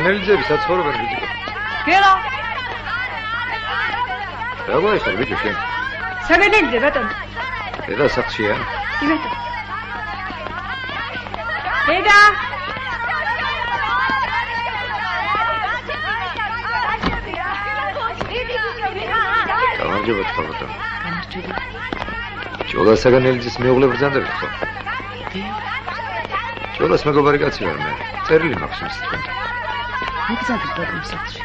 საგანელიძეები საცხოვრებენ ბიჭო. გელა. როგორ ხარ ბიჭო შენ? საგანელიძე ბატონო. დედა სახლშია? იბეთო. დედა. გამარჯობა თქვა ბატონო. ჯოლა საგანელიძის მეუღლე ბრძანდებით ხო? ჯოლას მეგობარი კაცი ვარ მე. წერილი მაქვს მის თქვენთან. მოგზადეთ ბატონო სახლში.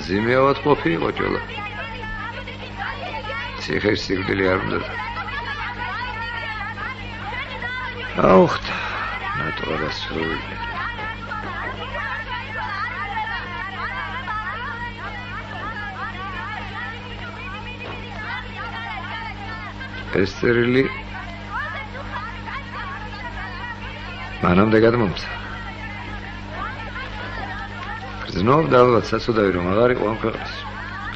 ზიმიავად ყოფილიყო ჯოლა. ციხეში სიკვდილი არ უნდა. აუხტა, ნატურა სრული. ესტერილი მანამდე გადმომცა. გრძნობდა ალბათ საცოდავი რომ აღარ იყო ამ ქვეყნის.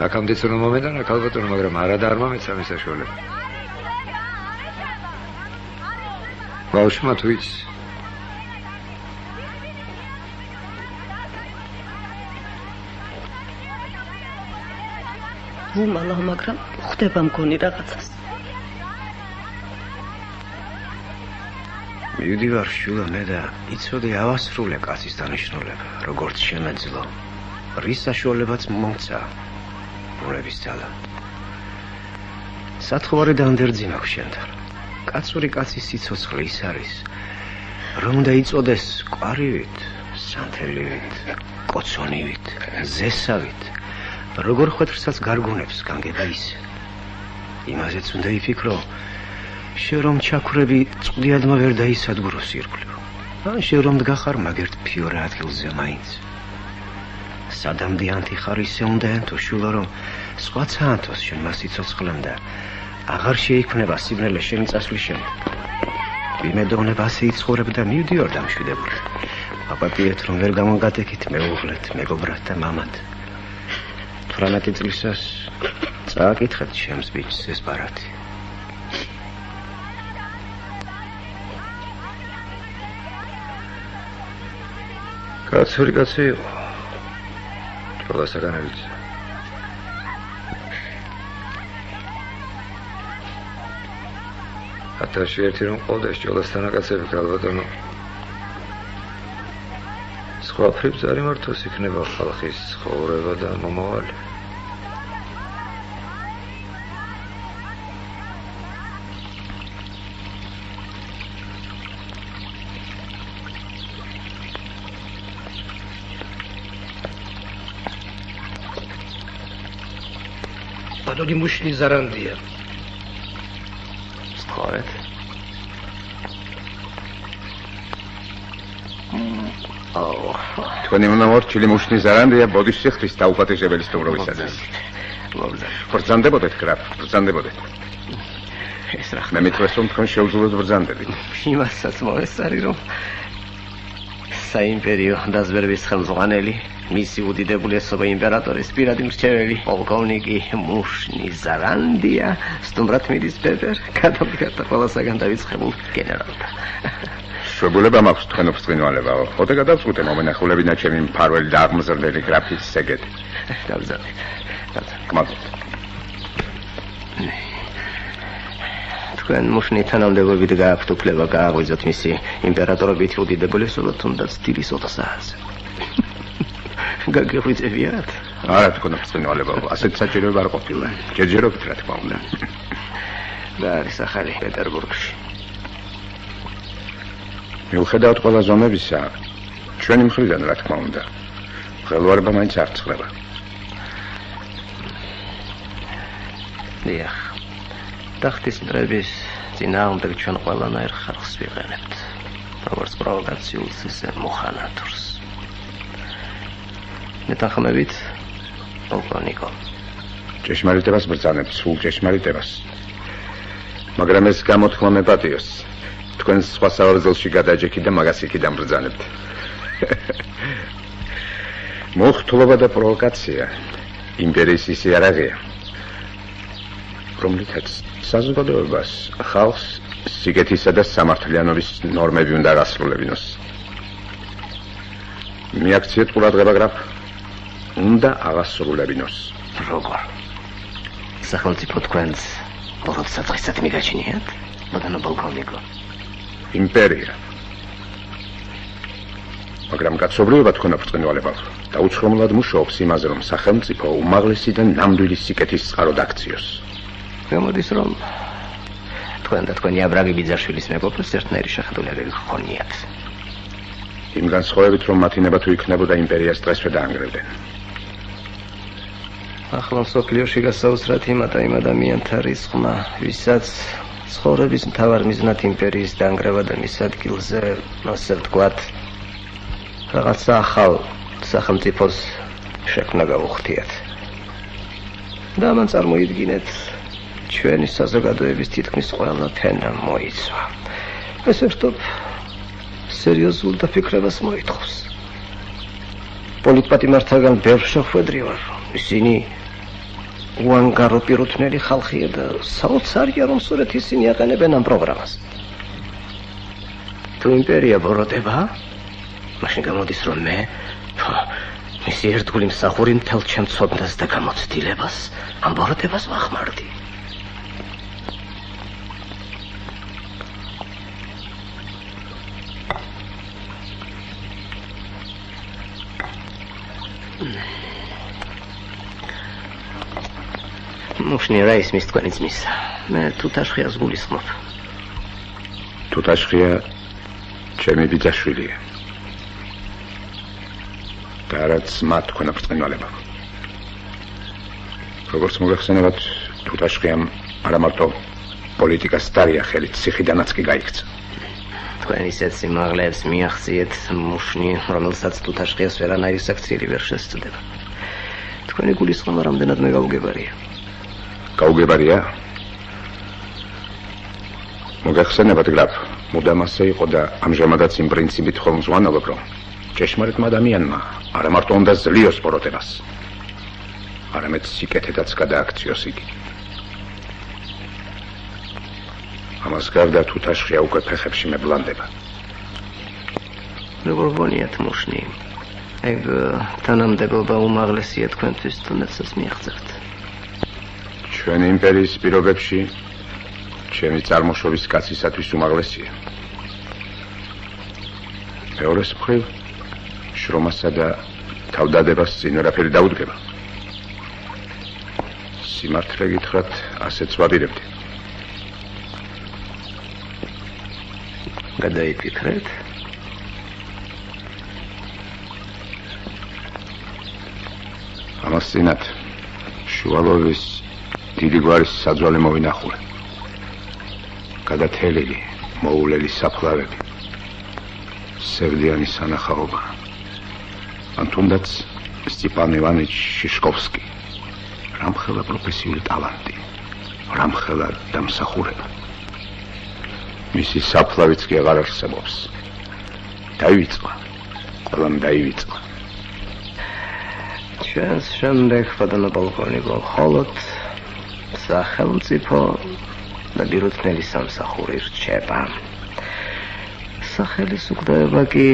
აქამდეც რომ მომენტანა ქალბატონო, მაგრამ არა და არ მომეცა მის საშუალება. ბავშვმა თუ იცი უმალა, მაგრამ ხდება მგონი რაღაცას. მივდივარ შულა მე და იცოდე ავასრულე კაცის დანიშნულება, როგორც შემეძლო. რის საშუალებაც მომცა მოლების ძალა. სათხოვარი დანდერძი მაქვს შენთან. კაცური კაცის სიცოცხლე ის არის, რომ უნდა იწოდეს კვარივით, სანთელივით, კოცონივით, ზესავით, როგორ ხვეთრსაც გარგონებს განგება ისე. იმაზეც უნდა იფიქრო, შენ რომ ჩაქვრები წვდიადმა ვერ დაისადგუროს ირგვლივ. ან შენ რომ დგახარ მაგერთ ფიორა ადგილზე მაინც. სადამდე ანტიხარ ისე უნდა ენტო შულა რომ სხვა ცაანთოს შენ მას სიცოცხლემ და აღარ შეიქმნება სიბნელე შენი წასვლის შემდეგ. ვიმედოვნებ ასე იცხოვრებ და მივდივარ დამშვიდებული. აპატიეთ რომ ვერ გამონგადეკით მეუღლეთ, მეგობრად და მამად. 18 წლისას წააკითხეთ ჩემს ბიჭს ეს ბარათი. კაცური კაცი იყო. ჯოლა საგანელიძე. ათაში ერთი რომ ყოლდეს ჯოლასთან აკაცები ქალბატონო. სხვა ფრიფს არ იმართოს იქნება ხალხის ცხოვრება და მომავალი. ბატონი მუშნი ზარანდია. სწორედ. თქვენი მონამორჩილი მუშნი ზარანდია ბოდიშ სიხლის დაუპატეჟებელი სტუმრობისათვის. ბრძანდებოდეთ გრაფ, ბრძანდებოდეთ. ეს რა მე მითხრეს რომ თქვენ შეუძლოთ ბრძანდებით. იმასაც მოესწარი რომ საიმპერიო დაზვერვის ხელმძღვანელი მისი უდიდებულესობა იმპერატორის პირადი მრჩეველი პოლკოვნიკი მუშნი ზარანდია სტუმრად მიდის პეპერ გადამდგარდა ყველასაგან დავიწყებულ გენერალთან. შეგულება მაქვს თქვენ ოფსწინვალებაო. ხოთე გადავწყვიტე მომენახულებინა ჩემი მფარველი და აღმზრდელი გრაფის სეგეთი. დავზარდეთ. გმადლობთ. თქვენ მუშნი თანამდებობით გააქვთ უფლება გააღვიძოთ მისი იმპერატორობით უდიდებულესობა თუნდაც დილის 4 საათზე. გაგეღვიძებიათ? არა თქვენ ოფსწინვალებაო. ასეთ საჭიროება არ ყოფილა. ჯერჯერობით რა თქმა უნდა. და არის ახალი პეტერბურგში. მიუხედავად ყველა ზომებისა, ჩვენი მხრიდან რა თქმა უნდა, ხელვარება მაინც არ ცხრება. დიახ. ტახტის მტრების წინააღმდეგ ჩვენ ყველანაირ ხალხს ვიყენებთ, როგორც პროვოკაციულს, ისე მოხანათურს. მეთანხმებით, პოლკოვნიკო. ჭეშმარიტებას ბრძანებ, სულ ჭეშმარიტებას. მაგრამ ეს გამოთქმა მეპატიოს. თქვენ სხვა სავარძელში გადაჯექით და მაგას იქიდან ბრძანებთ. მოხთლობა და პროვოკაცია იმპერიის ისე არაღია, რომლითაც საზოგადოებას ხალხს სიგეთისა და სამართლიანობის ნორმები უნდა გასრულებინოს. მიაქციეთ ყურადღება გრაფ, უნდა აღასრულებინოს. როგორ? სახელმწიფო თქვენს ბოროტ საწყისად მიგაჩნიათ? ბატონო პოლკოვნიკო. იმპერია. მაგრამ კაცობრიობა თქვენ აფრთხილდებათ. დაუცხრომლად მუშაობს იმაზე, რომ სახელმწიფო უმაღლესი და ნამდვილი სიკეთის წყაროდ აქციოს. გამოდის რომ თქვენ და თქვენი აბრაგი ბიძაშვილის მეგობრებს ერთნაირი შეხედულებები გქონიათ. იმ განსხვავებით, რომ მათი ნება თუ იქნებოდა იმპერიას დღესვე დაანგრევდნენ. ახლა მსოფლიოში გასაოცრად იმათა იმ ადამიანთა რისხმა, ვისაც ცხოვრების მთავარ მიზნად იმპერიის დაანგრევა და მის ადგილზე, ასე ვთქვათ, რაღაცა ახალ სახელმწიფოს შექმნა გავუხდიათ. და ამან წარმოიდგინეთ, ჩვენი საზოგადოების თითქმის ყველა ფენა მოიცვა. ეს ერთობ სერიოზულ დაფიქრებას მოითხოვს. პოლიტპატიმართაგან ბევრ შეხვედრი ვარ, ისინი უანგარო პირუთვნელი ხალხია და საოცარია, რომ სწორედ ისინი აყენებენ ამ პროგრამას. თუ იმპერია ბოროტება, მაშინ გამოდის, რომ მე მისი ერთგული მსახური მთელ ჩემ ცოდნას და გამოცდილებას ამ ბოროტებას ვახმარდი. მუშნი რა ისმის თქვენი ძმის. მე თუთაშხიას გულისხმობ. თუთაშხია ჩემი ბიძაშვილია. და რაც მათ თქვენ აფრთხილდებათ. როგორც მოგეხსენებათ, თუთაშხიამ არა მარტო პოლიტიკას დარია ხელით, ციხიდანაც კი გაიქცა. თქვენ ისეთ სიმაღლეებს მიაღწიეთ მუშნი, რომელსაც თუთაშხიას ვერანაირი საქციელი ვერ შესწდება. თქვენი გულისხმობა რამდენად მე გაუგებარია. გაუგებარია? მოგეხსენებათ გრაფ, მუდამ ასე იყო და ამჟამადაც იმ პრინციპით ხომზვანობ, რომ ჭეშმარიტმა ადამიანმა არა მარტო უნდა ზლიოს ბოროტებას, არამედ სიკეთედაც გადააქციოს იგი. ამას გარდა თუთაშხია უკვე ფეხებში მებლანდება. როგორ გონიათ მუშნი? ეგ თანამდებობა უმაღლესია თქვენთვის, თუნდაც მიაღწევთ. ჩვენი იმპერიის პირობებში ჩემი წარმოშობის კაცისათვის უმაღლესია. მეორეს მხრივ შრომასა და თავდადებას წინ ვერაფერი დაუდგება. სიმართლე გითხრათ, ასეც ვაპირებდი. გადაიფიქრეთ? ამას წინათ შუალოვის დიდი გვარის საძვალე მოვინახულე. გადათელილი, მოულელი საფლავები, სევდიანი სანახაობა. ან თუნდაც სტეპან ივანიჩ შიშკოვსკი. რამხელა პროფესიული ტალანტი, რამხელა დამსახურება. მისი საფლავიც კი აღარ არსებობს. დაივიწყა, ყველამ დაივიწყა. ჩვენს შემდეგ ბატონო პოლკოვნიკო, მხოლოდ სახელმწიფო და ბირუთნელი სამსახური რჩება. სახელისუფლება კი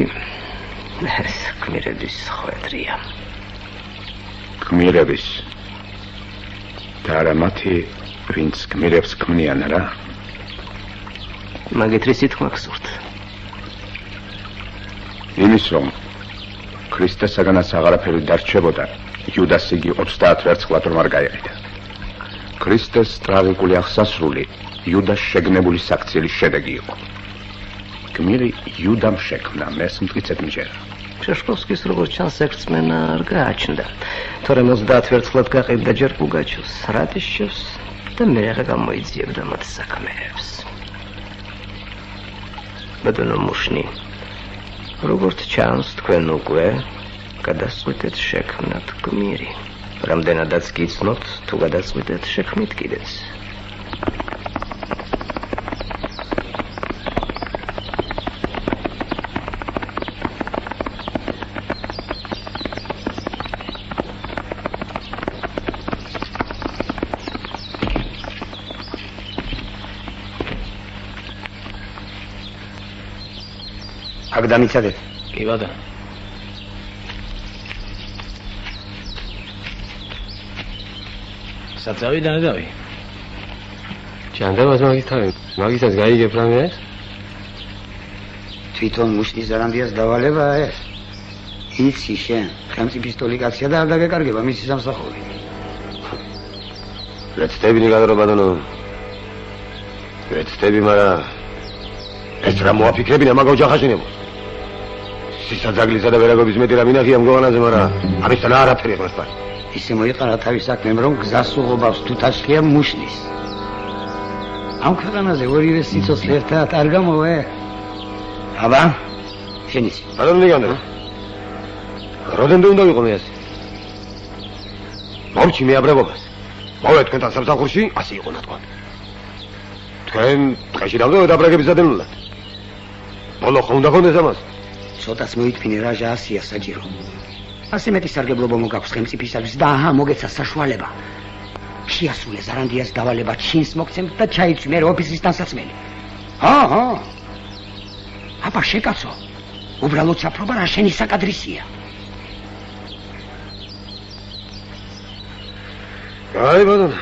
ეს გმირების ხვედრია. გმირების და არა მათი, ვინც გმირებს ქმნიან რა. მაგით რისი თქმა გსურთ? იმის რომ ქრისტესაგანაც აღარაფერი დარჩებოდა, იუდას იგი 30 ვერცხლად რომ არ გაიყიდა. ქრისტეს ტრაგიკული აღსასრული იუდას შეგნებული საქციელის შედეგი იყო. გმირი იუდამ შექმნა, მეს მტკიცედ მჯერა. შიშკოვსკის როგორც ჩანს ექსმენა არ გააჩნდა. თორემ 30 ვერცხლად გაყიდა ჯერ პუგაჩოვს, რატიშევს და მერე გამოიძიებდა მათ საქმეებს. ბატონო მუშნი, როგორც ჩანს თქვენ უკვე გადაწყვეტეთ შექმნათ გმირი. რამდენადაც გიცნობთ, თუ გადაწყვეტეთ შექმნით კიდეც. აქ დამიცადეთ. კი ბატონო. საწავიდან დავი. ჩანდებას მაგის თავი. მაგისაც გაიგებ რამე ეს? თვითონ მუშნის ზარანდიას დავალება ეს. იცი შენ, ხელმწიფის ტოლიკაცია და არ დაგეკარგება მისი სამსახური. ვეცდები ნიკადრო ბატონო. ვეცდები, მაგრამ ეს რა მოაფიქრებინა მაგ ოჯახაშენებოს. სისაძაგლისა და ვერაგობის მეტი რა მინახია მგონანზე, მაგრამ ამისთან არაფერი ხმასთან. ისე მოიყარა თავის საქმემ, რომ გზას უღობავს თუთაშხია მუშნის. ამ ქვეყანაზე ორივე სიცოცხლე ერთად არ გამოვა. აბა, შენ იცი. ბატონო ნიკანდრო. როდენდე უნდა ვიყო მე ასე? მომჩი მე აბრებობას. მოვე თქვენთან სამსახურში, ასე იყო ნათქვა. თქვენ დღეში დავდო დაბრაგების დადენულად. ბოლო ხო უნდა გქონდეს ამას? ცოტას მოითმინე რაჟა ასია საჭირო. ასე მეტი სარგებლობა მოგაქვს ხელმწიფისათვის და აჰა მოგეცა საშუალება. შეასრულე ზარანდიას დავალება ჩინს მოგცემთ და ჩაიცვი მე ოფისის დასასმელი. ჰა. აბა შეკაცო. უბრალოდ საფრობა რა შენი საკადრისია. აი ბატონო.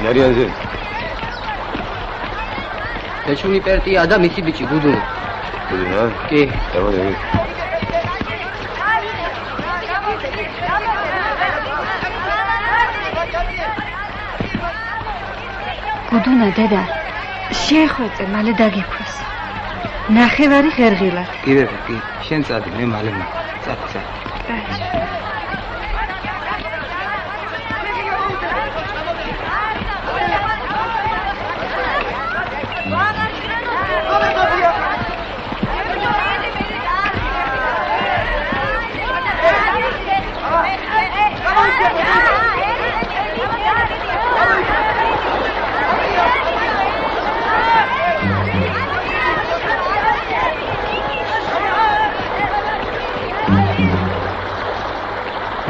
ინარიანზე. ეჩუნი პერტია და მისი ბიჭი გუდუნი. გუდუნა? კი. დავადი. გუდუნა დედა, შეხვეწე, მალე დაგიქვეს. ნახევარი ხერღილად. კიდე კი, შენ წადი, მე მალე წად.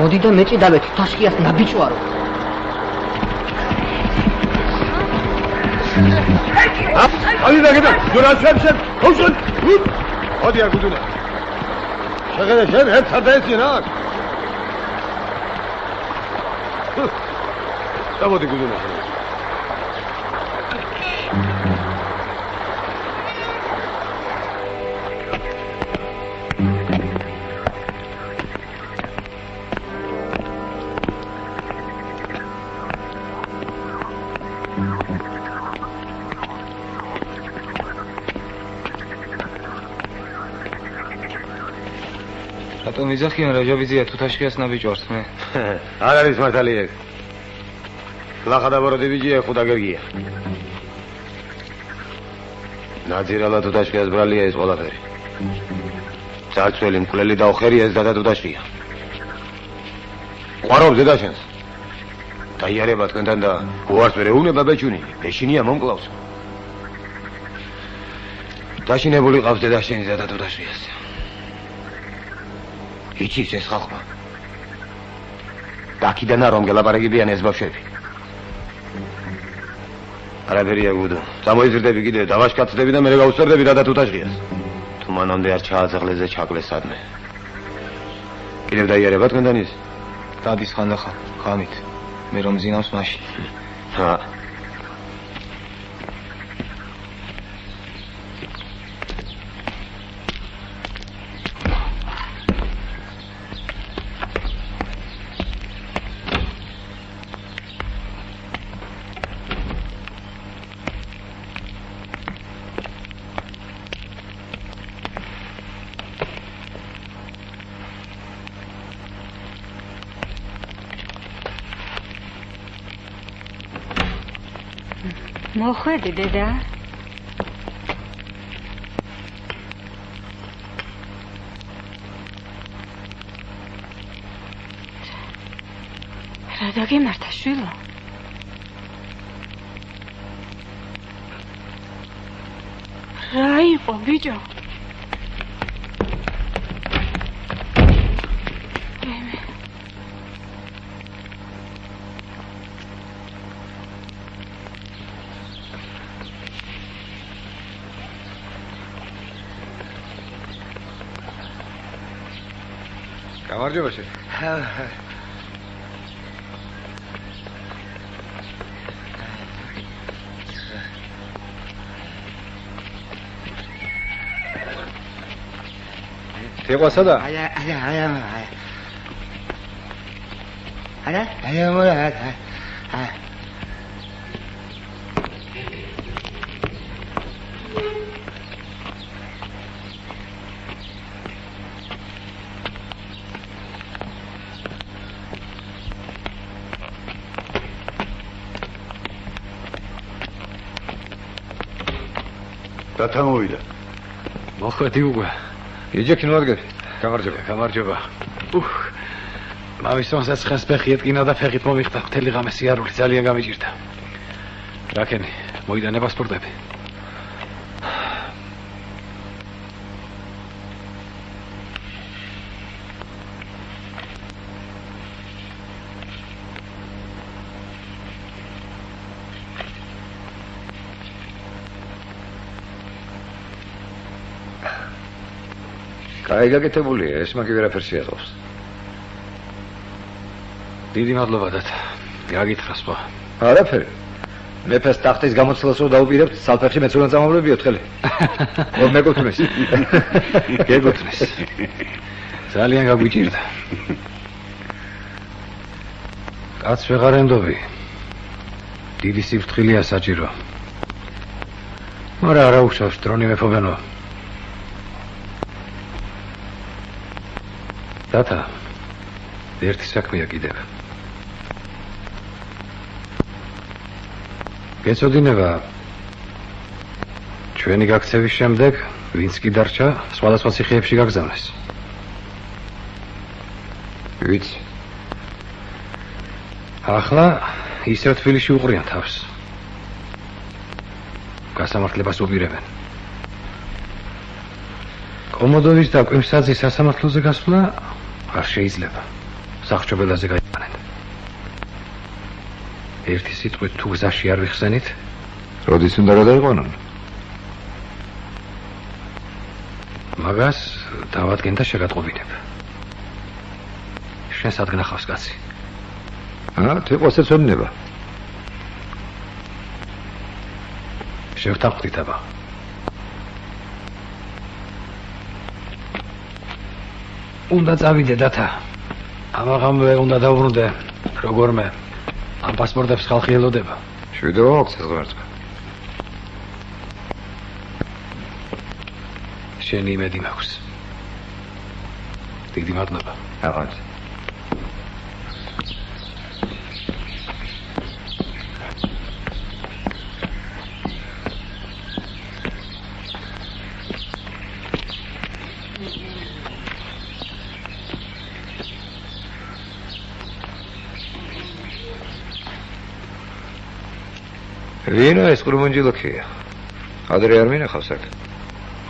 მოდი და მეჭი დავეთ თაშხიას ნაბიჭვარო. აი დაგედა, ჯურასებს, ხოშოთ. მოდი არ გუდუნა. შეგედა შენ ერთ ადაეცი რა. დავოდი გუდუნა. რატომ იზახიან რაჟავიზია თუთაშხიას ნაბიჭვარს მე? არ არის მართალი ეს. ლახა და ბოროტივიჯია ხუდა გერგია. ნაძირალა თუთაშხიას ბრალია ეს ყველაფერი. ძარცველი მკვლელი და ოხერია ეს დადა თუთაშხია. ყვარობს დედაშენს. დაიარება თქვენთან და უარს ვერ ეუნება ბეჭუნი. ეშინია მომკლავს. დაშინებული ყავს დედაშენის დადა თუთაშხიას. იცის ეს ხალხმა. დაკიდან რომ გელაპარაკებიან ეს ბავშვები. არაფერია გუდო. წამოიზრდები კიდე, დავაშკაცდები და მე გავუსწრდები დადა თუთაშხიას. თუ მანამდე არ ჩააძაღლეზე ჩაკლეს სადმე. კიდევ დაიარება თქვენთან ის? დადის ხანდახან, ხამით. მე რომ ზინავს მაშინ. ჰა. მოხვედი დედა? რა დაგემართა შვილო? რა იყო ბიჭო? გამარჯობა შე. თეყვასადა? არა. რათა მოვიდა? მოხვედი უკვე. იჯექი მოადგეთ. გამარჯობა. მამის თომსაც ხეს ფეხი ეტკინა და ფეხით მომიხდა. მთელი ღამე სიარული ძალიან გამიჭირდა. რაკენი, მოიდანე პასპორტები. კაი გაკეთებულია, ეს მაგი ვერაფერს შეაძლევს. დიდი მადლობა დათა. გაგითხრა სხვა. არაფერი. მეფეს ტახტის გამოცდილებას რო დაუპირებთ, სალფერში მეც უნდა წამოვლებიოთ ხელი. ხო მეკუთვნის. გეკუთვნის. ძალიან გაგვიჭირდა. კაც ვეღარ ენდობი. დიდი სიფრთხილეა საჭირო. მაგრამ არა უშავს დრონი მეფობენო. დათა, ერთი საქმეა კიდევ. გეცოდინება, ჩვენი გაქცევის შემდეგ, ვინც კი დარჩა, სხვადასხვა ციხეებში გაგზავნეს. ვიცი. ახლა ისევ თბილისში უყრიან თავს. გასამართლებას უპირებენ. კომოდოვის და კვიმსაძის სასამართლოზე გასვლა არ შეიძლება. სახჭობელაზე გაიყანენ. ერთი სიტყვით თუ გზაში არ ვიხსენით, როდის უნდა გადაიყვანონ? მაგას დავადგენ და შეგატყობინებ. შენ სად გნახავს კაცი? თეყვას ეცოდინება. შევთანხმდით აბა. უნდა წავიდე დათა. ამაღამვე უნდა დავბრუნდე. როგორმე ამ პასპორტებს ხალხი ელოდება. შვიდობა მოგცეს ღმერთმა. შენი იმედი მაქვს. დიდი მადლობა. აღარ. ვინო ეს ყრუმუნჯილოქია? ადრე არ მინახავს აქ.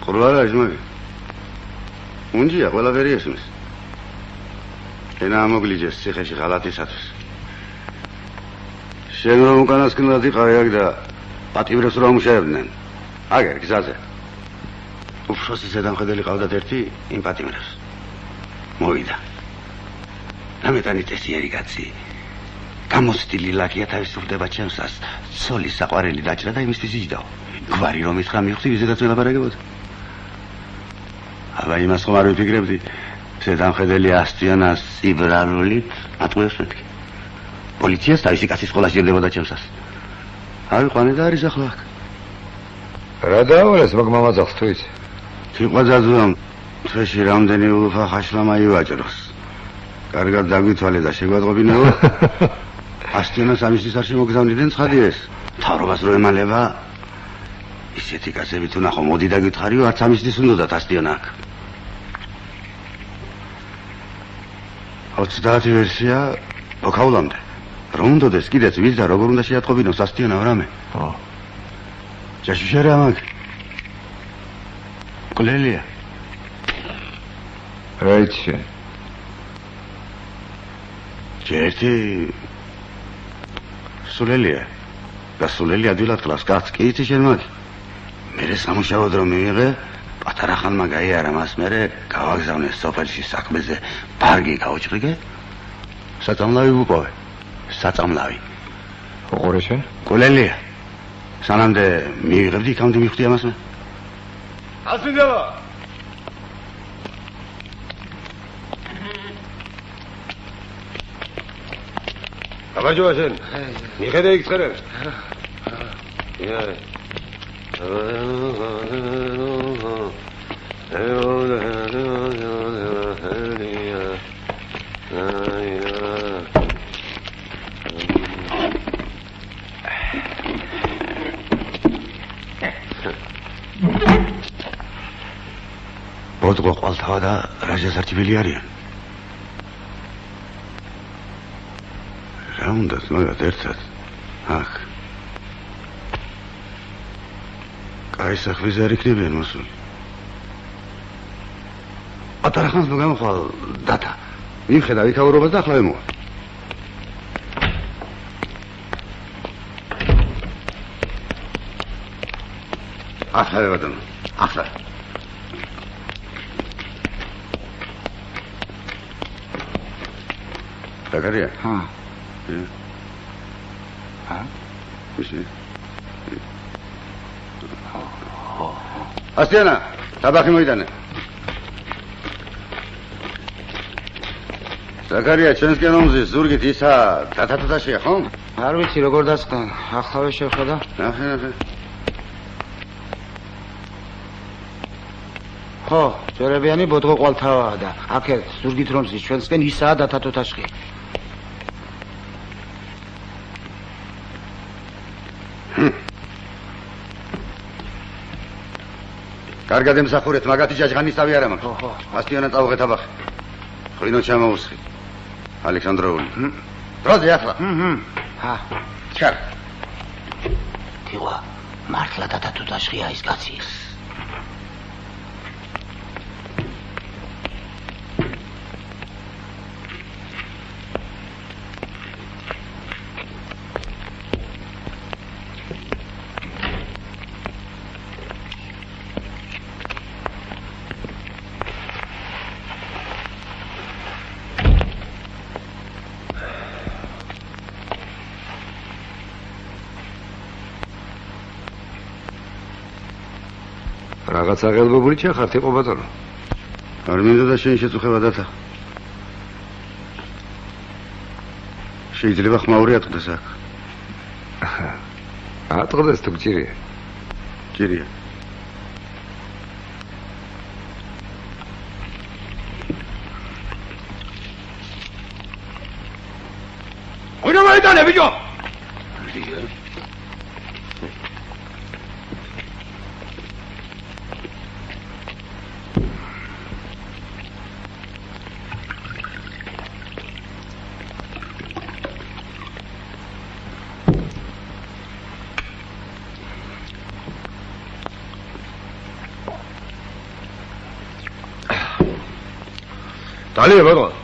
ყრულა არის მაგ. უნჯია ყველაფერი ესმის. ენა ამოგლიჯეს ციხეში ღალატისათვის. შენ რომ უკანასკნელად იყავი აქ და პატიმრებს რომ ამუშავებდნენ. აგერ გზაზე. უფროსი ზედამხედელი ყავდათ ერთი იმ პატიმრებს. მოვიდა. ამეტანი წესიერი კაცი. გამოსტილი ლაკია თავისუფლდება ჩემსას. სოლის საყვარელი დაჭრა და იმისთვის იჯდაო. გვარი რომ ითხრა მივხვდი ვიზედაც ველაპარაკებოდ. აბა იმას ხომ არ ვიფიქრებდი. ზედამხედელი ასწიანას ციბრალულით ატყუებს მეთქი. პოლიციას თავისი კაცის სკოლა სჭირდებოდა ჩემსას. ავიყვანე და არის ახლა აქ. რა დაავალეს მაგ მამაძალს თუ იცი? თიყვაძაძუამ თვეში რამდენი ულუფა ხაშლამა ივაჭროს. კარგად დაგვითვალე და შეგვატყობინეო. ასწიანას ამისთვის არ შემოგზავნიდნენ ცხადი ეს. მთავრობას რო ემალება ისეთი კაცები თუ ნახო მოდი დაგითხარიო არც ამისთვის უნდათ ასწიანა აქ. 30 ვერსია ოქაულამდე. რომ უნდოდეს კიდეც ვის და როგორ უნდა შეატყობინოს ასწიანა რამე? ჯაშუშერა მაგ. კოლელია. რაიცი. ჯერთი სულელია. და სულელი ადვილად კლავს კაც კი იცი შენ მაგ. მერე სამუშაოდ რომ მიიღე პატარახანმა გაიარა მას მერე გავაგზავნეს სოფელში საქმეზე ბარგი გაუჭრიგე საწამლავი უყოვე საწამლავი ოღორე შენ კოლელია სანამდე მიიღებდი იქამდე მიხვდი ამას მე ასვიდევა აბაჯო შენ მიხედე იქ წერებს ბოდღო ყვალთავა და რაჟასარჩიბილი არიან რა უნდათ მაგათ ერთად აქ კაი სახლის არ იქნებიან მოსული პატარახანს მოგამხვალ დათა მივხედავ იქაურობას და ახლა ვემოვა ახლა ვებადონ ახლა Zakaria? Astiana, tabakhi moidane. Zakaria, ჩვენს კენომზე ზურგით ისა დათათათაშია, ხო? არ ვიცი როგორ დასკდა ახლავე შევხედა ნახე ხო ჯერებიანი ბოდღო ყვალთავაა და აქეთ ზურგით რომ ზის ჩვენსკენ ისაა დათათათაშხი კარგად ემსახურეთ მაგათი ჯაჟღანისავი არა მაქვს ხო ასტიანა წავღე თაბახი ხრინო ჩამოუსხი ალექსანდროული დროზე ახლა ჰა ჩარ თივა მართლა დათათათაშხია ის კაცი რაღაც აღელვებული ჩახართ იყო ბატონო არ მინდა და შენ შეწუხება დათა შეიძლება ხმაური ატყდეს აქ ატყდეს თუ გჭირია ჭირია ონა მაიტანე ბიჭო 달려 봐봐.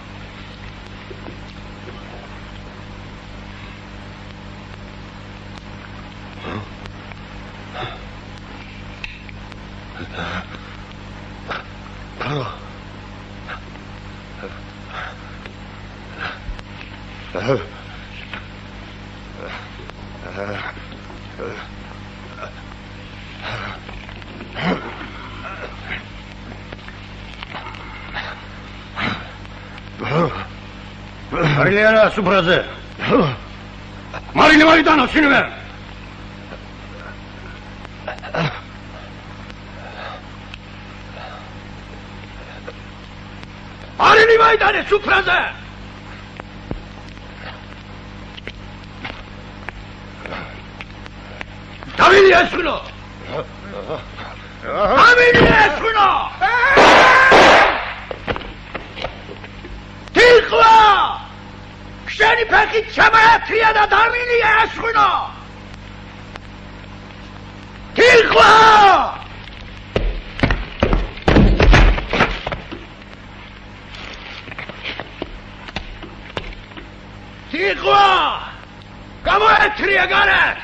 მარილიანა სუფრაზე მარილი მაიტანო შინვე მარილი მაიტანე სუფრაზე დავილი ესხნო ამილი ესხნო თიხლა შენი ფეხი ჩამაათრია და დამილია ასხვნო თიხლა თიხლა გამოეთრია გარეთ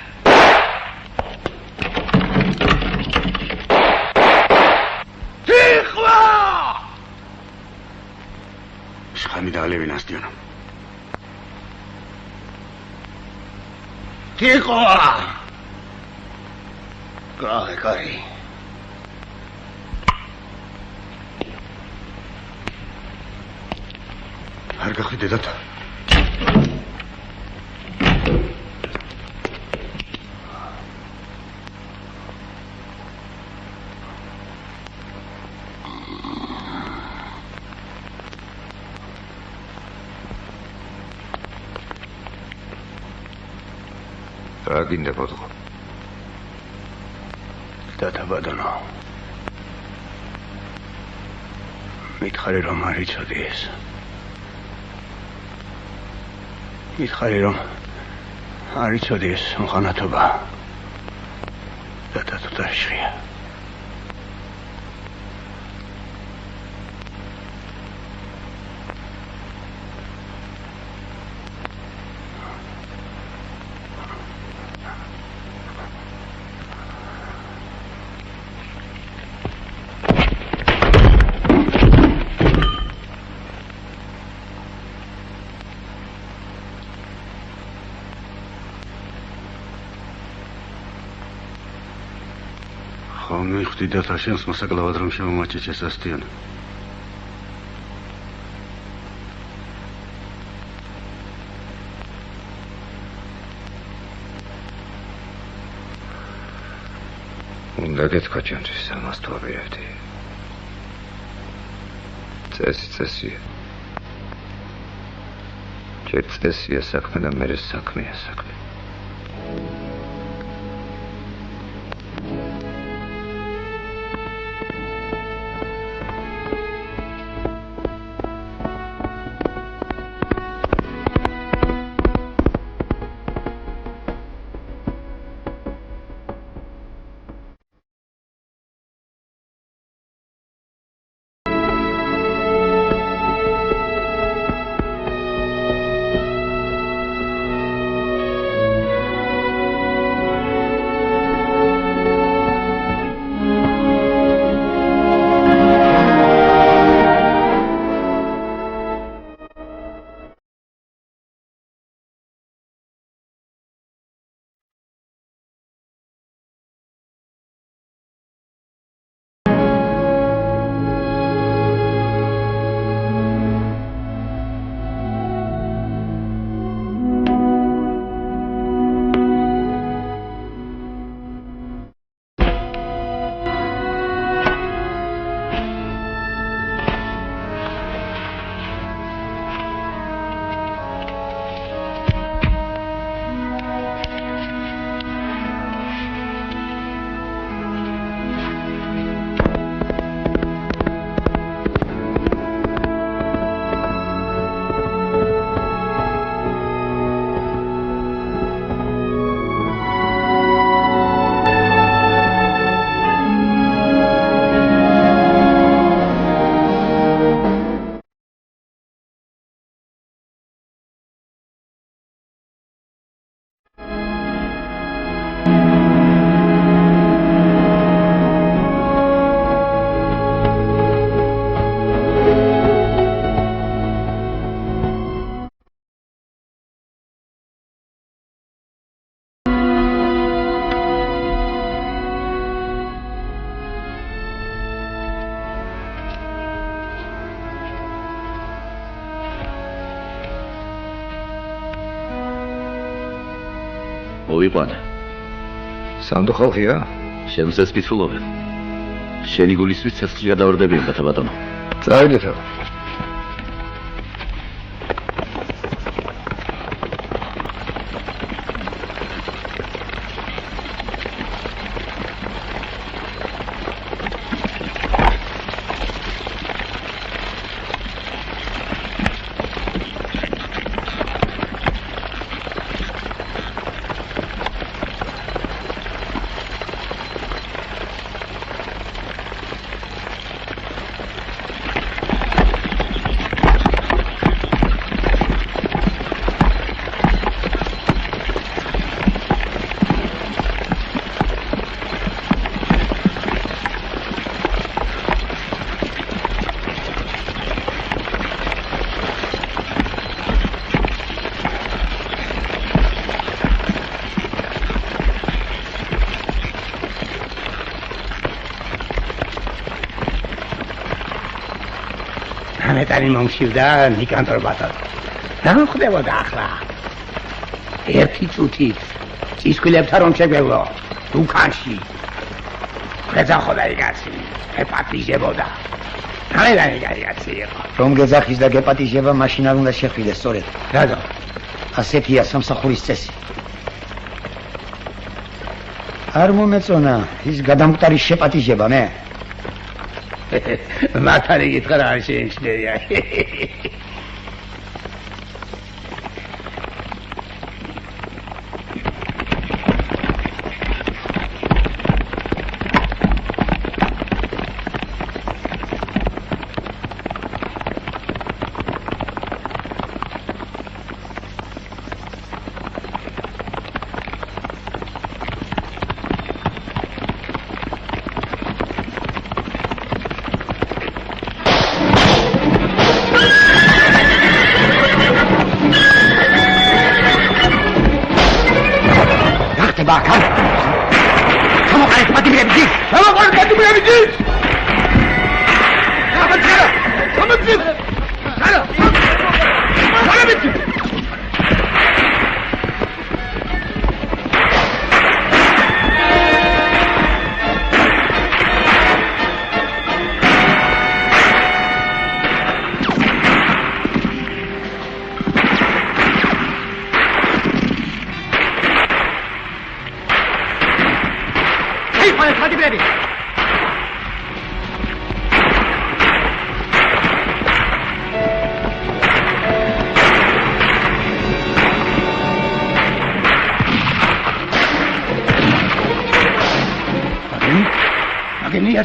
და ლევინასტიონო. Тихо! Кай. არ გახვიდე დედა. რა გინდა ბოდღო? დათაბადონო. მითხარი რომ არ იცოდი ეს. მითხარი რომ არ იცოდი ეს მღანათობა. და თუ დაშრია. მივხვდი და შენს მოსაკლავად რომ შემომაჭეჭ ეს ასტიანი. უნდა გეთქვა ჩემთვის ამას თუ აპირებდი. წესია. ჯერ წესია საქმე და მერე საქმეა საქმე. მოვიყვანე. სანდო ხალხია? შენს ეს ფიცულობენ. შენი გულისთვის ცეცხლი გადავარდებიან დათაბატონო. წავიდეთ. სამეტანი მომშილდა ნიკანდრ ბატონო. რა ხდებოდა ახლა? ერთი წუთით წისქვილებთან რომ შეგვევლო დუქანში. გეძახოდა იგაცი, ეპატიჟებოდა. რაი კაცი იყო. რომ გეძახის და გეპატიჟება მაშინ არ უნდა შეხვიდეს სწორედ. რატო? ასეთია სამსახურის წესი. არ მომეწონა ის გადამკვდარი შეპატიჟება მე. მათარი გითხრა რა შეიმჩნევია.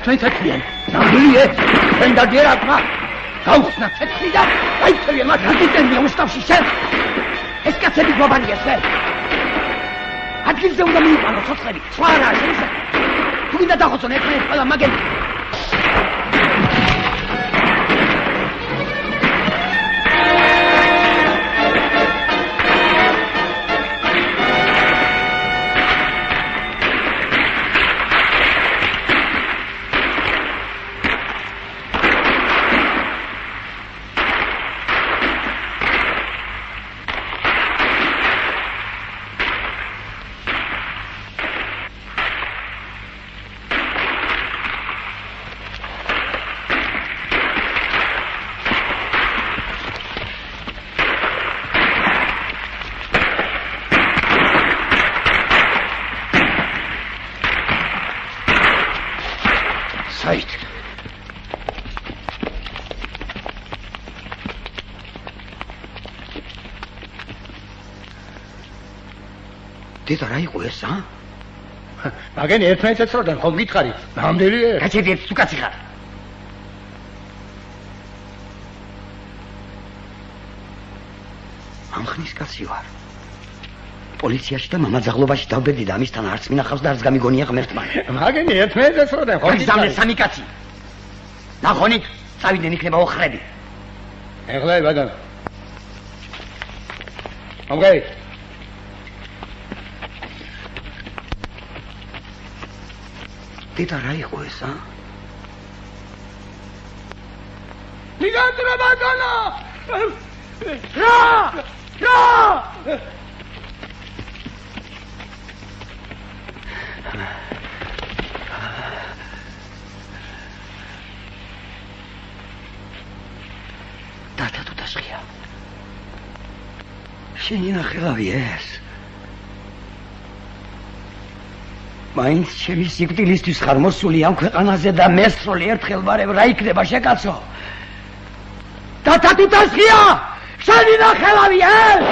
Ჩვენ ცეცხლიან. ნამდვილია. ჩვენ დაგერაკმა. გაუხსნა ცეცხლი და აიწევია მათ აგიტენია უსტავში შენ. ეს კაცები გვაბანია შენ. ადგილზე უნდა მიიყვანო ცოცხლები. სხვა არა შეიძლება. თუ გინდა დახოცონ ერთმანეთს ყველა მაგენ. დედა რა იყო ეს, ა? მაგენ ერთმანეთს ეცროდნენ, ხომ გითხარი? ნამდვილია? კაცები თუ კაცი ხარ. ამხნის კაცი ვარ. პოლიციაში და მამაძაღლობაში დავბედი და ამისთან არც მინახავს და არც გამიგონია ღმერთმა. მაგენ ერთმანეთს ეცროდნენ, ხომ გითხარი? სამი კაცი. ნახონით, წავიდნენ იქნება ოხრები. ეხლა ბატონო. მომგეი. დედა რა იყო ეს, ა? ნიგანდრა ბატონო! რა! დათა თუ დასხია. შენი ნახელავი ეს. მაინც ჩემი სიკვდილისთვის ხარ მოსული ამ ქვეყანაზე და მესროლი ერთხელ ვარებ რა იქნება შეკაცო? დათა თუ დასხია! შენი ნახელავი ეს!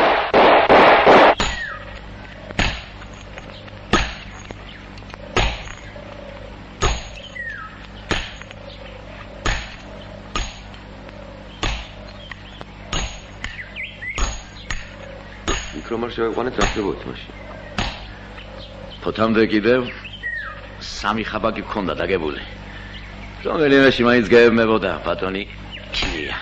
მიკრომარ შევეყვანეთ რა ხდებოდა მაშინ? ფოთამდე კიდევ სამი ხაბაკი გქონდა დაგებული. რომელიმეში მაინც გაებმებოდა ბატონი კია.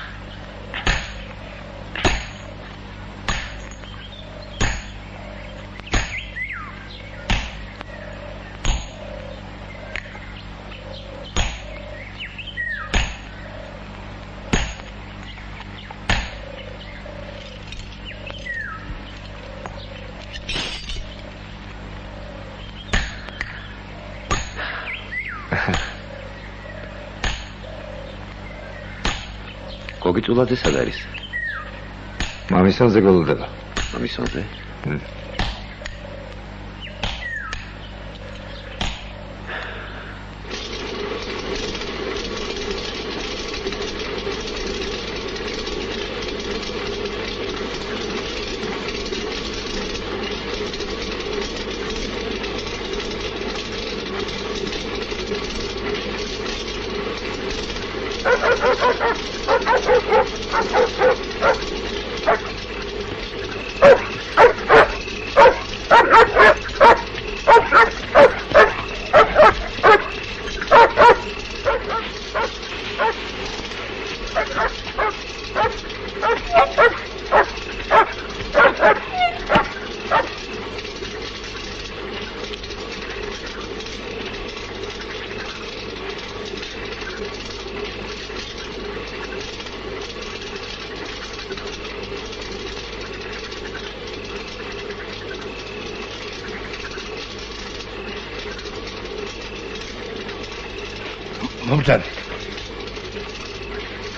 გოგიწულაძე სად არის? მამისონზე გველოდება. მამისონზე?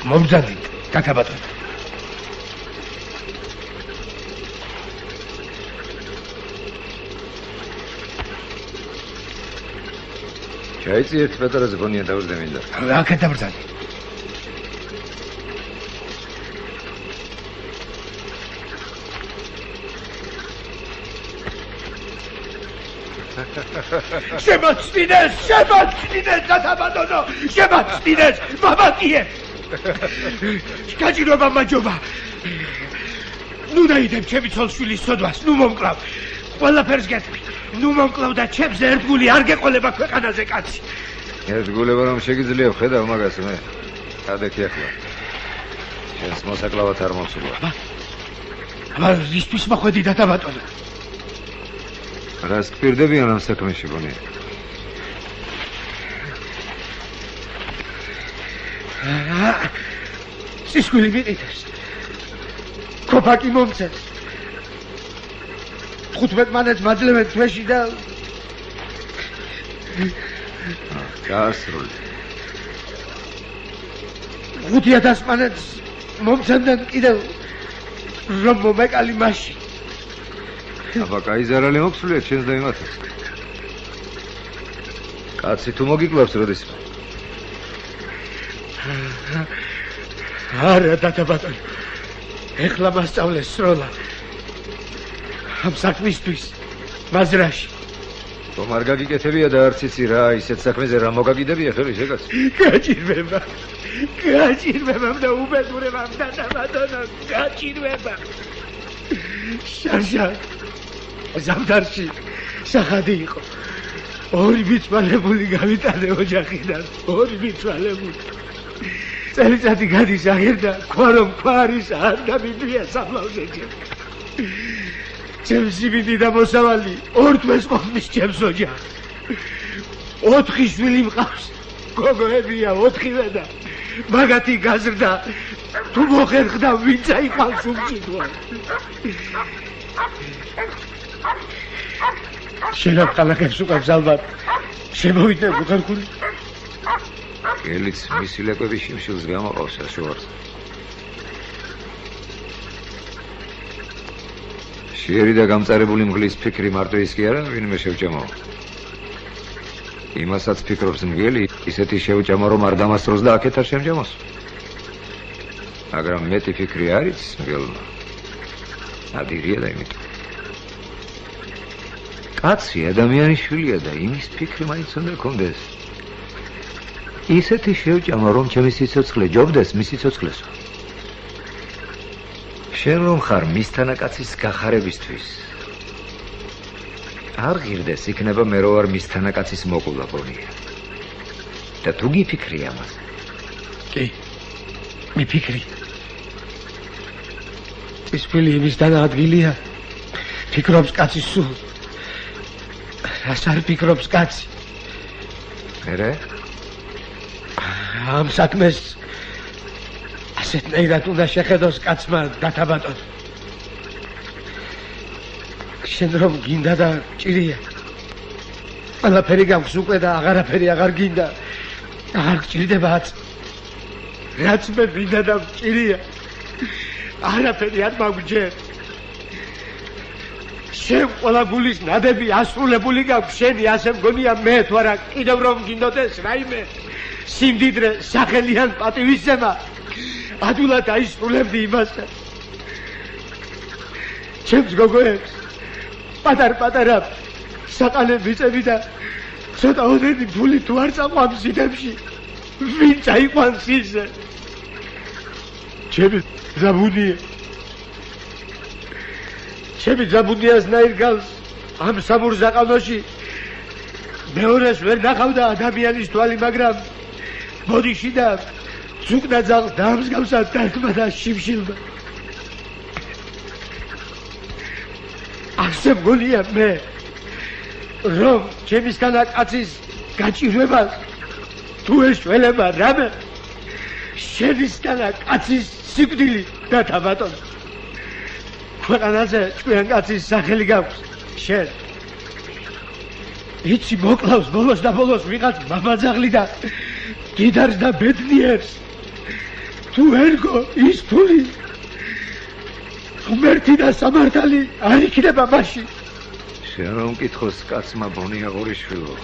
მომბრძანდით, დათაბატონო. ჩაიწიეთ პეტრეს გონია დავსდე მინდა. აქეთ დაბრძანდი. შემოწმინეს, დათაბატონო, შემოწმინეს, მამაკიე. გაჭირვება მაჯობა. ნუ დაიდებ ჩემი ცოლშვილის სოდვას, ნუ მომკლავ. ყველაფერს გეტყვი. ნუ მომკლავ და ჩემზე ერთგული არ გეყოლება ქვეყანაზე კაცი. ერთგულება რომ შეგიძლია ხედავ მაგას მე. ადექი ახლა. შენს მოსაკლავად არ მომსულა. აბა ისთვის მოხვედი დათაბატონო. რას ტკბირდებიან ამ საქმეში გონია? სისხლი მიყიდებს. ქოფაკი მომწევს. 15 მანეთს მაძლევენ თვეში და გაასრული. 5000 მანეთს მომწევდნენ კიდევ რომ მომეკალი მაშინ. აბა კაი ზარალი მოქსულია ჩვენს და იმათაც. კაცი თუ მოგიკლავს როდესაც? არა დათაბატონო. ეხლა მასწავლეს სროლა. ამ საქმისთვის მაზრაში. რომ არ გაგიკეთებია და არც იცი რა ისეთ საქმეზე რა მოგაგიდებია ხელი შეკაც. გაჭირვება და უბედურება დათაბატონო, გაჭირვება. შარშა ზამთარში სახადი იყო. 2 მიცვალებული გავიტანე ოჯახიდან, 2 მიცვალებული. წელიწადი გადის აღერდა, ქვა რომ ქვა არის, არ დამიდვია სამლავზე ჩემ. ჩემს სიბინდი და მოსავალი, 2 თვეს ყოფნის ჩემს ოჯახს. 4 შვილი მყავს, გოგოებია 4-ვე და მაგათი გაზრდა, თუ მოხერხდა ვინც აიყავს უმჭიდვა. შენად ქალაქებს უყავს ალბათ, შემოვიდე უხერხული. ელიც მისი ლეკვების შიმშილს გამოყავს საშუალოდ. შეერი და გამწარებული მგლის ფიქრი მარტო ის კი არა, ვინმე შევჭამო. იმასაც ფიქრობს მგელი, ისეთი შევჭამო რომ არ დამასწროს და აქეთ არ შემჭამოს. მაგრამ მეტი ფიქრი არის მგელმა. ადირია და იმიტომ. კაცი ადამიანის შვილია და იმის ფიქრი მაინც უნდა გქონდეს. ისეთი შევჭამა რომ ჩემი სიცოცხლე ჯობდეს მის სიცოცხლესო. შენ რომ ხარ მის თანაკაცის გახარებისთვის არ ღირდეს იქნება მე რო არ მის თანაკაცის მოკვლა გონია. და თუ გიფიქრი ამას? კი, მიფიქრი. ის ფილი იმის დანაადგილია, ფიქრობს კაცის სულ. რას არ ფიქრობს კაცი? მერე? ამ საქმეს ასეთნაირად უნდა შეხედოს კაცმა დათაბატონო. შენ რომ გინდა და ჭირია. ყველაფერი გაქვს უკვე და აღარაფერი აღარ გინდა. აღარ გჭირდება აწ. რაც მე მინდა და მჭირია. არაფერი არ მაგვიჯერ. შენ ყველა გულის ნადები ასრულებული გაქვს, შენი ასე მგონია მე თუ არა კიდევ რომ გინდოდეს რაიმე სიმდიდრე სახელიან პატივისცემა ადულად აისრულებდი იმასთან. ჩემს გოგოებს პატარ-პატარა საყალე მიწები და ცოტა ოდენი ფული თუ არ წაყვან სიტებში ვინ წაიყვანს ისე ჩემი ზაბუნიასნაირ გალს ამ სამურზაყანოში მეორეს ვერ ნახავდა ადამიანის თვალი, მაგრამ ბოდიში და ზუგნა ძალს დაამსგავსა დარგმა და შიმშილმა. ასე მგონია მე, რომ ჩემისთანა კაცის გაჭირვება თუ ეშველება რამე შენისთანა კაცის სიკვდილი დათა ბატონო. ქვეყანაზე ჭკვიან კაცის სახელი გაქვს შენ. იცი მოკლავს ბოლოს და ბოლოს ვიღაც მამაძაღლი და დიდარს და ბედნიერს. თუ ერგო ის ფული ღმერთი და სამართალი არ იქნება მაშინ. შენ რომ მკითხოს კაცმა ბონია ღორიშვილო.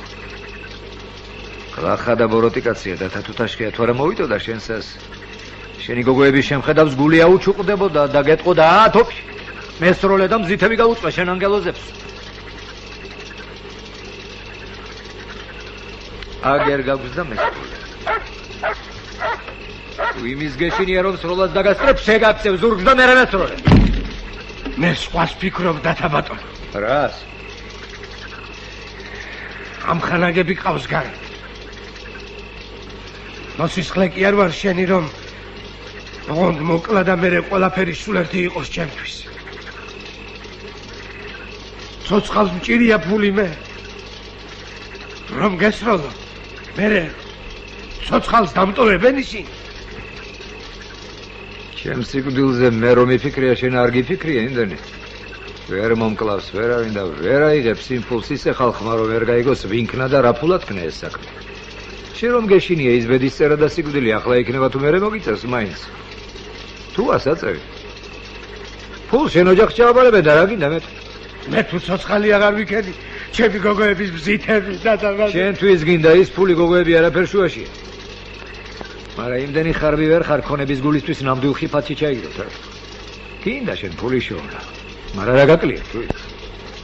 კახა და ბოროტი კაცია და თათუთაშკია თუ არა მოვიდოდა შენსას. შენი გოგოების შემხედავს გული აუჩუყდებოდა და გეტყოდა ათოფი. მესროლე და მზითები გაუწვა შენ ანგელოზებს. აგერ გაგვზდა მესროლე. თუ იმის გეშინია რომ სროლას დაგასწრებ შეგაქცევ ზურგს და მერე მესროლე. მე სხვას ფიქრობ დათა ბატონო. რას? ამ ხანაგები ყავს გარე. მოსისხლე კი არ ვარ შენი რომ ოღონდ მოკლა და მერე ყველაფერი სულ ერთი იყოს ჩემთვის. ცოცხალს მჭირია ფული მე რომ გესროლო მერე ცოცხალს დამტოვებენ ისინი. ჩემ სიკვდილზე მე რომ მიფიქრია შენ არ გიფიქრია იმდენი. ვერ მომკლავს ვერავინ და ვერ აიღებს იმ ფულს ისე ხალხმა რომ ვერ გაიგოს ვინქნა და რა ფულად ქნა ეს საქმე. შენ რომ გეშინია ის ბედისწერა და სიკვდილი ახლა იქნება თუ მერე მოგიწევს მაინც. თუ ასაწევი ფულ შენ ოჯახს ჩააბარებე და რა გინდა მეტყვი. მე თუ ცოცხალი აღარ ვიქენი ჩემი გოგოების ბზითები და შენთვის გინდა ის ფული გოგოები არაფერ შუაშია. მაგრამ იმდენი ხარბი ვერ ხარ ქონების გულისთვის ნამდვილ ხიფათში ჩაიგდოთ რა. გინდა შენ ფული შოვნა. მაგრამ რა გაკლია თუ?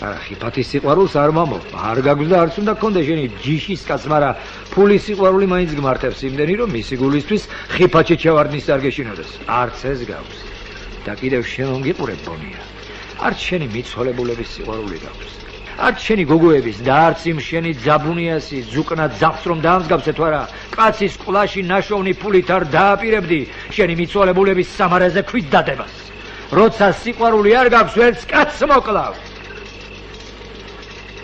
არა ხიფათის სიყვარულს არ მომო. არ გაგვზდა არც უნდა გქონდე შენი ჯიშის კაც, მაგრამ ფულის სიყვარული მაინც გმართებს იმდენი რომ მისი გულისთვის ხიფათში ჩავარდნის არ გეშინოდეს. არც ეს გავს. და კიდევ შენ რომ გიყურებ ბონია. არც შენი მიცოლებულების სიყვარული გაქვს. არც შენი გოგოების და არც იმ შენი ძაბუნიასი ზუკნა ძახს რომ დაამსგავსე თუ არა კაცის ყლაში ნაშოვნი ფულით არ დააპირებდი შენი მიცოლებულების სამარაზე ქვით დადებას. როცა სიყვარული არ გაქვს ვერც კაცს მოკლავ.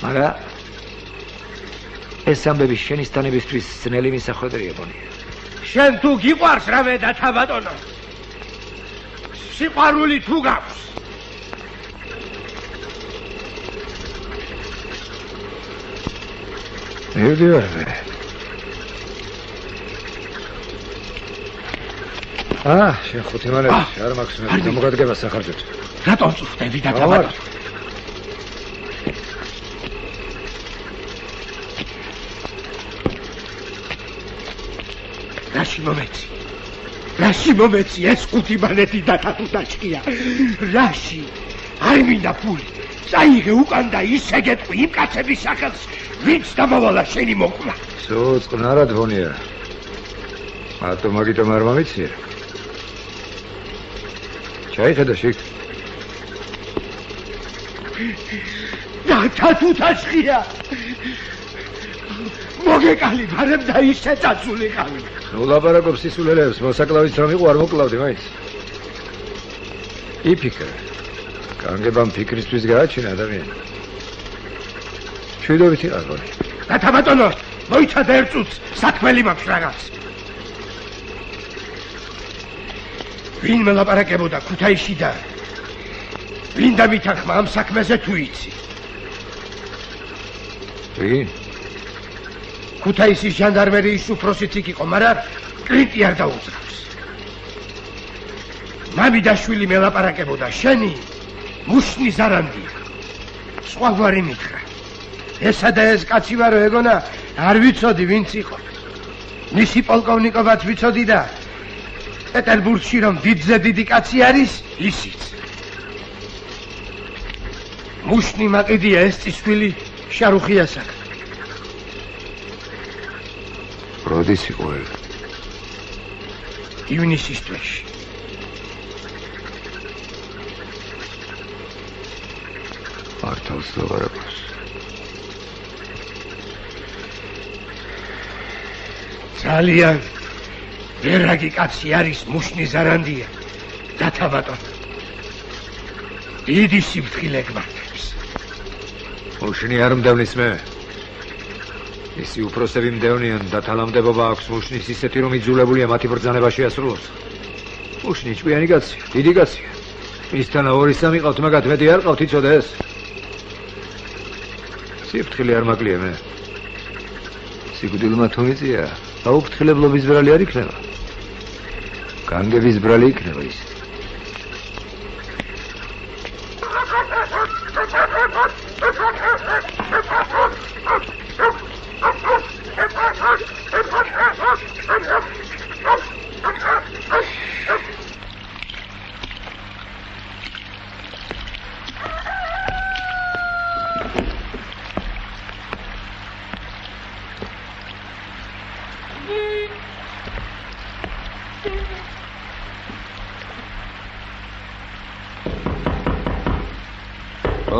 მაგრამ ეს ამბები შენის თანებისთვის ძნელი მისახვედრია ბონია. შენ თუ გიყვარს რამე დათა ბატონო. სიყვარული თუ გაქვს მივდივარვე. შენ ხუთი მალები არ მაქვს მე გამოგადგება სახარჯოთ. რატომ წუხდები დათა ბატონო? რაში მომეცი ეს ხუთი მალეთი დათა თუ დაჭკია. რაში არ მინდა ფული. წაიღე უკან და ისე გეტყვი იმ კაცების სახელს ვინც დამავალა შენი მოკვლა. სოწყნარად ბონია. მარტო მაგიტომ არ მომიცია. ჩაიხედა შიგ. დათა თუ დაჭკია. მოგეკალი ბარემ და ისე წაწული ყავი. ნუ ლაპარაკობს სისულელეებს, მოსაკლავიც რომ იყო არ მოკლავდი მაინც. იფიქრე. კანგებამ ფიქრისთვის გააჩინა ადამიანი. შვიდობით იყარ ბონი. დათა ბატონო, მოიცადე ერთ წუთს, საქმელი მაქვს რაღაც. ვინ მელაპარაკებოდა ქუთაისში და ვინ დამითანხმა ამ საქმეზე თუ იცი? ვინ? ქუთაისის ჟანდარმერიის უფროსიც იქ იყო, მაგრამ კრიტი არ დაუძრავს. მამიდაშვილი მელაპარაკებოდა, შენი მუშნი ზარანდია. სხვა გვარი მითხრა. ესა და ეს კაცი ვარო ეგონა, არ ვიცოდი ვინც იყო. მისი პოლკოვნიკობაც ვიცოდი და პეტერბურგში რომ დიდზე დიდი კაცი არის, ისიც. მუშნი მაყიდია ეს წისვილი შარუხიასაკ. როდის იყო ეგ? ივნისის თვეში. მართავს ლაპარაკობს. ძალიან ვერაგი კაცი არის მუშნი ზარანდია. დათა ბატონო. დიდი სიფრთხილე გმართებს. მუშნი არ მდევნის მე. ისი უფროსები მდევნიან და თალამდებობა აქვს მუშნის ისეთი რომ იძულებულია მათი ბრძანება შეასრულოს. მუშნი ჭკვიანი კაცია, დიდი კაცია. მისთან 2-3 ყავთ, მაგათ მეტი არ ყავთ, იცოდე ეს? სიფრთხილე არ მაკლია მე. სიკვდილმა თუ მიწია, დაუფრთხილებლობის ბრალი არ იქნება. განგების ბრალი იქნება ის.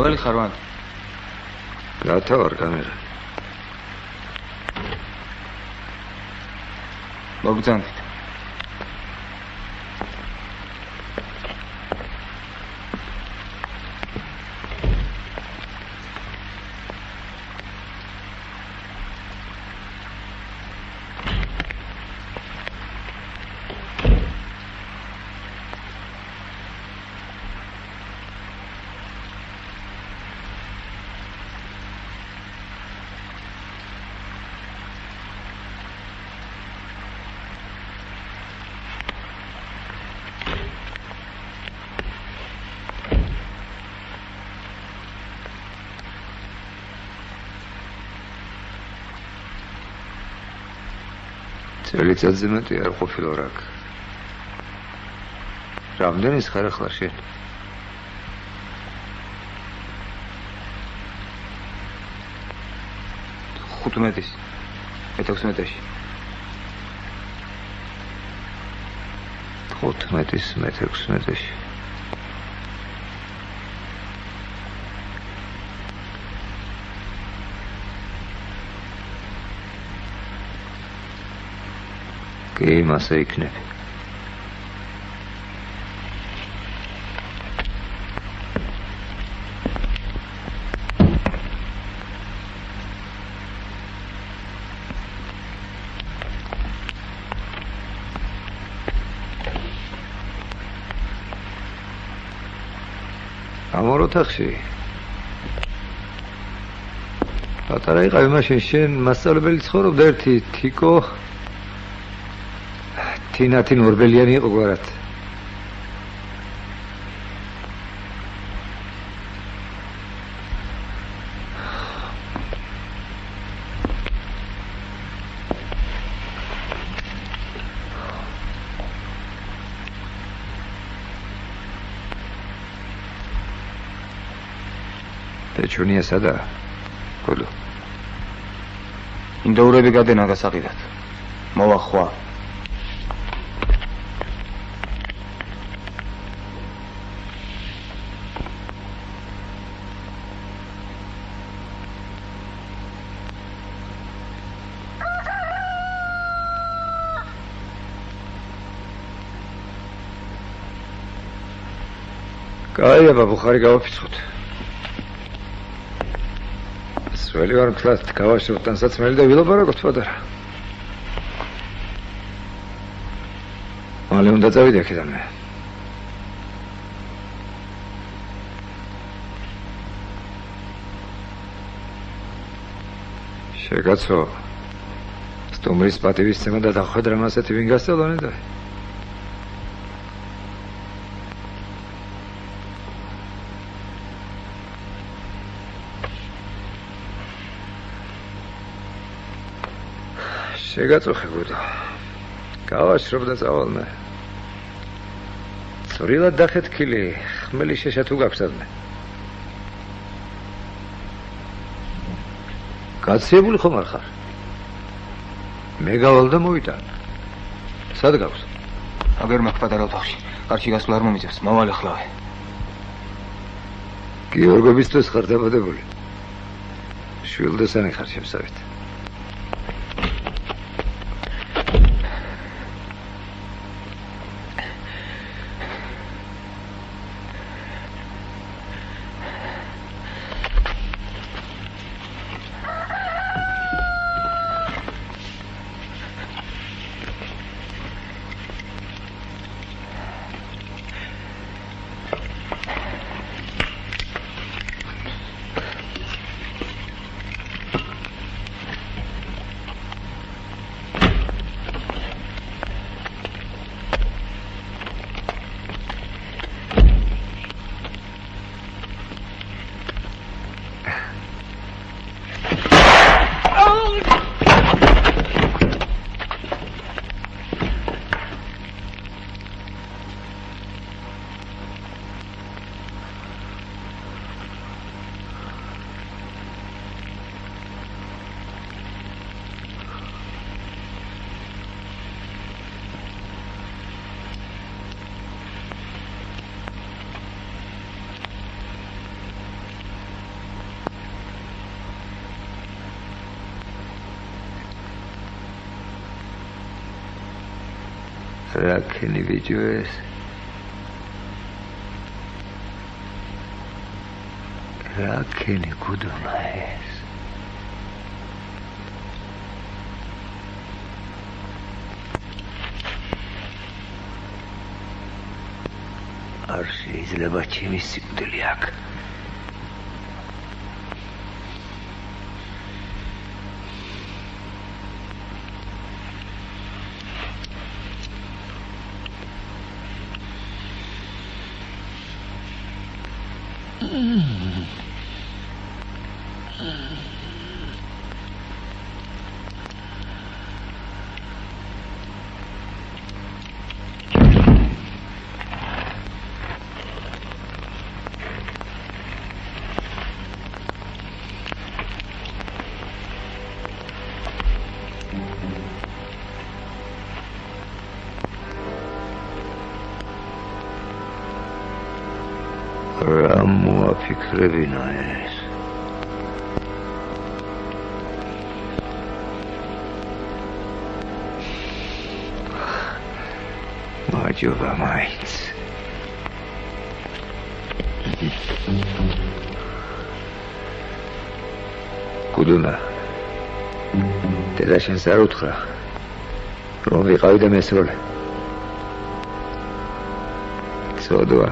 რომელი ხარ ვან? გათავარ კამერა. მოგძანდით. წელიწადზე მეტი არ ყოფილა რაკ. რამდენი ხარ ახლა შენ? ხუთმეტის, მე-16-ში. 15-ის, მე-16-ში. კი, მასე იქნება. ამორ ოთახში. პატარა იყავი მაშინ შენ მასწავლებელი ცხოვრობდა ერთი თიკო თინათი ნორბელიანი იყო გვარად. პეჩუნია სადა? გოლო. ინდოურები გადენ აგასაყიდათ. მოვა ხვა. კაია ბაბუხარი გავაფიცხოთ. სველი ვარ მთლად გავაშროთ თანსაცმელი და ვილაპარაკოთ პატარა. მალე უნდა წავიდე აქედან მე. შეგაცო სტუმრის პატივისცემა და დახვედრა მასეთი ვინ გასწავლანე და შეგაწუხე გუდო გავაშრობ და წავალმე წვრილად დახეთქილი ხმელი შეშა თუ გაქვსადნე გაციებული ხომ არ ხარ მე გავალ და მოვიტან სად გაქვს აგერ მაქვს პატარა ოთახში კარში გასვლა არ მომიწევს მავალე ხლავე გიორგობისთვის ხარ დაბადებული შვილდესანი ხარ შემსავით რაკენი ბიჭო ეს რაკენი გუდონა ეს არ შეიძლება ჩემი სიკვდილი აქ რა მოაფიქრებინა ეს მაჯობა მაინც გუდუნა დედა შენს არ უთხრა რომ ვიყავი და მესროლე ცოდვა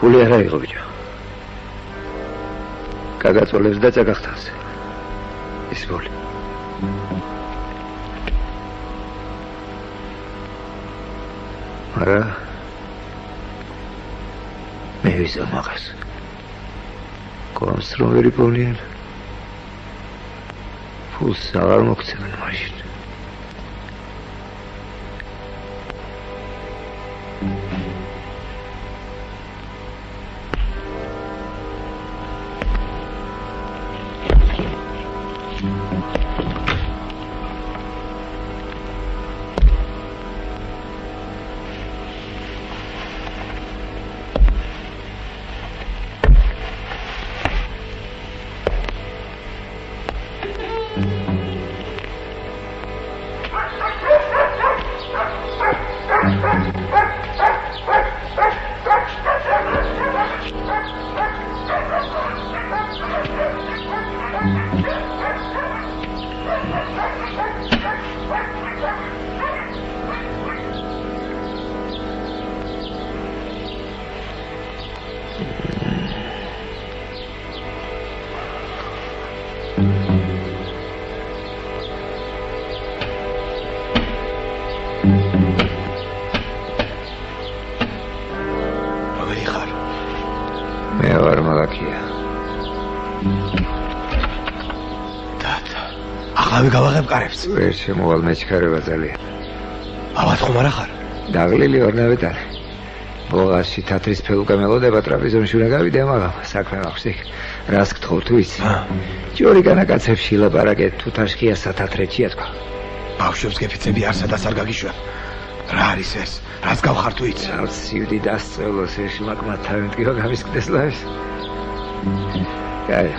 ფული არა იყო ბიჭო გაგაწოლებს და წაგახტავს ის ფული არა მე ვიზა მაგას კომს რომ ვერ იპოვნიან ფულს აღარ მოგცემენ მაშინ მე ვარ მალაქია. დადა, აღავე გავაღებ კარებს. ვერ შემოვალ მეჩქარება ძალიან. ავად ხომ არ ახარ? დაღლილი ორნავეტალი. ბოღაზში თათრის ფელუკა მელოდება ტრაპეზონში უნდა გავიდე, მაგრამ საქმე მაქვს იქ. რას გთხოვ თუ იცი? ჯორი განაკაცებში ლაპარაკე თუ თაშხია სათათრეთშია თქვა. ბავშვებს გეფიცები არსადაც არ გაგიშვებ. რა არის ეს? რას გავხარ თუ იცი? სიუდი დასწავლოს ეს მაგმა თავენტკივა გამისკდეს ლავის. კაი.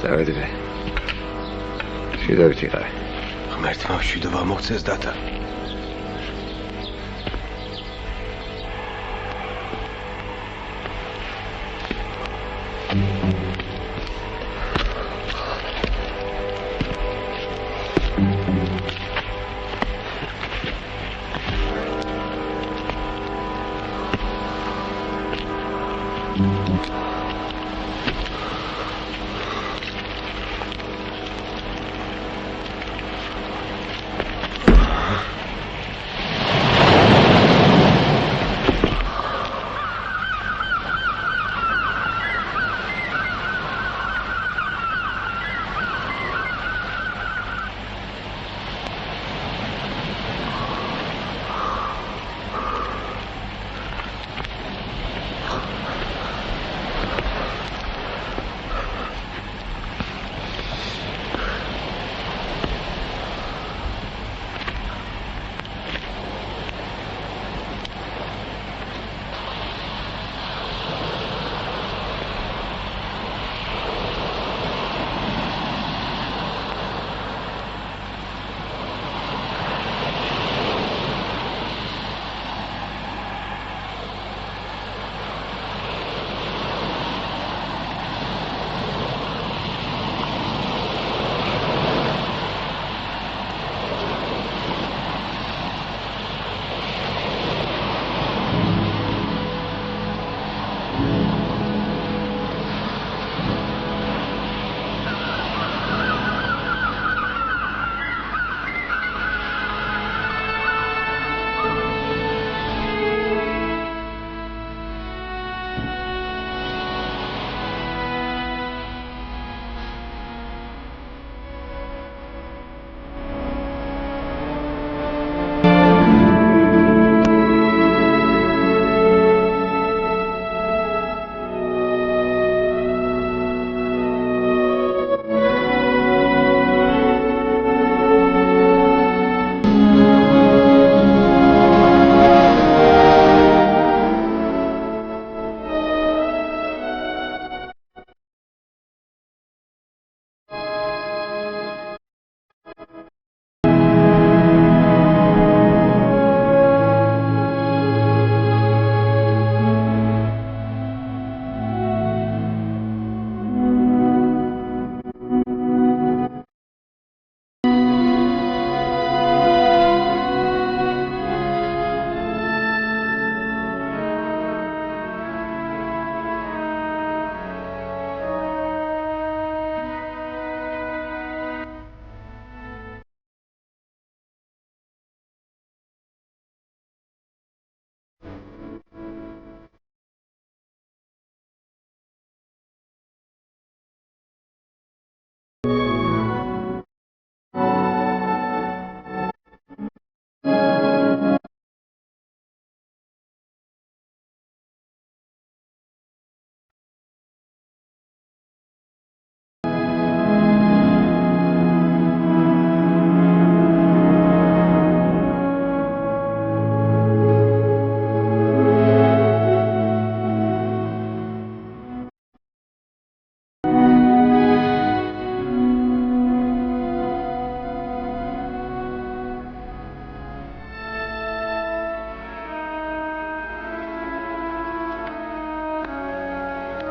წავედები. შედავით იყარე. ღმერთმა მშვიდობა მოგცეს დადა.